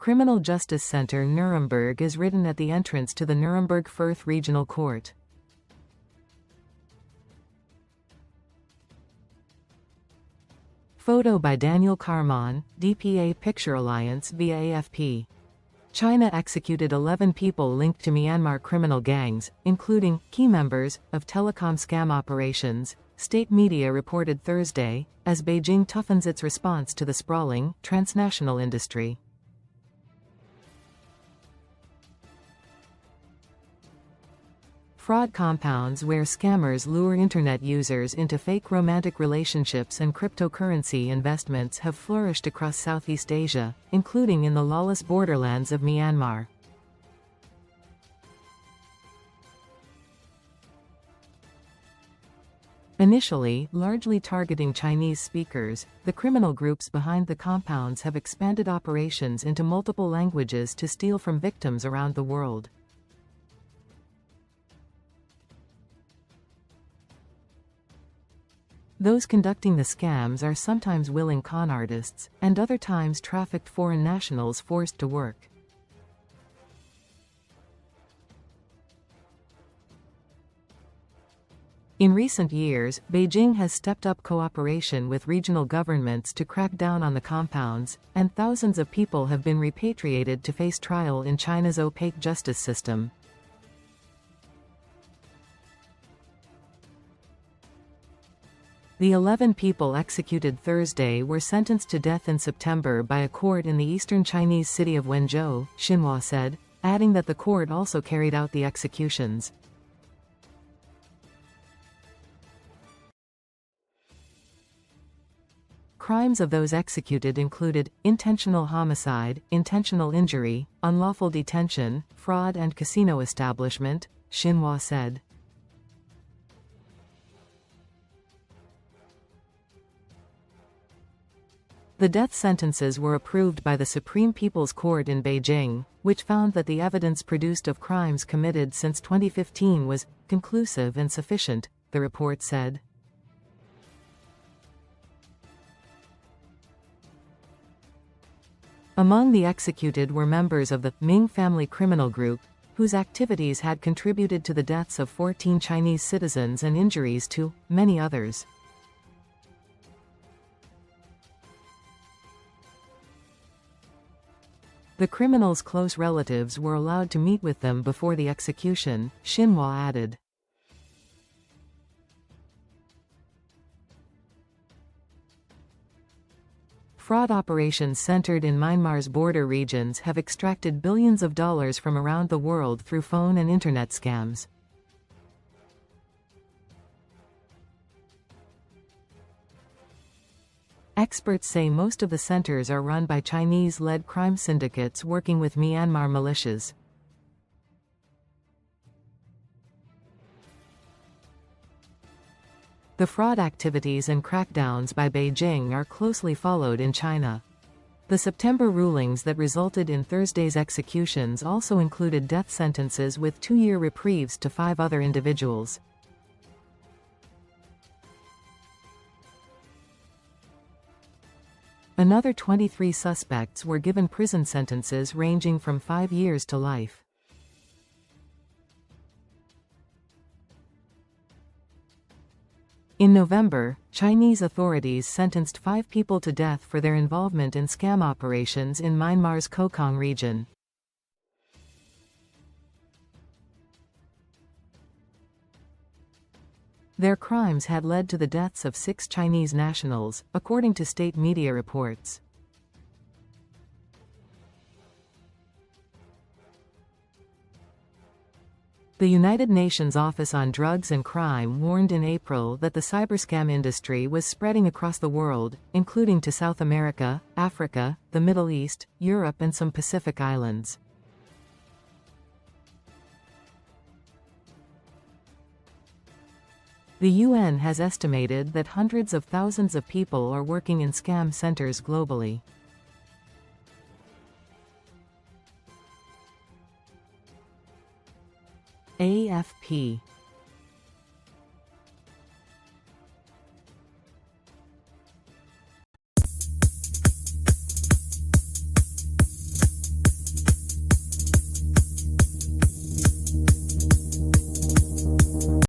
Criminal Justice Center Nuremberg is written at the entrance to the Nuremberg-Fürth Regional Court. Photo by DANIEL KARMANN, DPA Picture Alliance via AFP. China executed 11 people linked to Myanmar criminal gangs, including key members of telecom scam operations, state media reported Thursday, as Beijing toughens its response to the sprawling, transnational industry. Fraud compounds where scammers lure internet users into fake romantic relationships and cryptocurrency investments have flourished across Southeast Asia, including in the lawless borderlands of Myanmar. Initially, largely targeting Chinese speakers, the criminal groups behind the compounds have expanded operations into multiple languages to steal from victims around the world. Those conducting the scams are sometimes willing con artists, and other times trafficked foreign nationals forced to work. In recent years, Beijing has stepped up cooperation with regional governments to crack down on the compounds, and thousands of people have been repatriated to face trial in China's opaque justice system. The 11 people executed Thursday were sentenced to death in September by a court in the eastern Chinese city of Wenzhou, Xinhua said, adding that the court also carried out the executions. Crimes of those executed included intentional homicide, intentional injury, unlawful detention, fraud and casino establishment, Xinhua said. The death sentences were approved by the Supreme People's Court in Beijing, which found that the evidence produced of crimes committed since 2015 was conclusive and sufficient, the report said. Among the executed were members of the Ming family criminal group, whose activities had contributed to the deaths of 14 Chinese citizens and injuries to many others. The criminals' close relatives were allowed to meet with them before the execution, Xinhua added. Fraud operations centered in Myanmar's border regions have extracted billions of dollars from around the world through phone and internet scams. Experts say most of the centers are run by Chinese-led crime syndicates working with Myanmar militias. The fraud activities and crackdowns by Beijing are closely followed in China. The September rulings that resulted in Thursday's executions also included death sentences with 2-year reprieves to 5 other individuals. Another 23 suspects were given prison sentences ranging from 5 years to life. In November, Chinese authorities sentenced 5 people to death for their involvement in scam operations in Myanmar's Kokang region. Their crimes had led to the deaths of 6 Chinese nationals, according to state media reports. The United Nations Office on Drugs and Crime warned in April that the cyberscam industry was spreading across the world, including to South America, Africa, the Middle East, Europe and some Pacific islands. The UN has estimated that hundreds of thousands of people are working in scam centers globally. AFP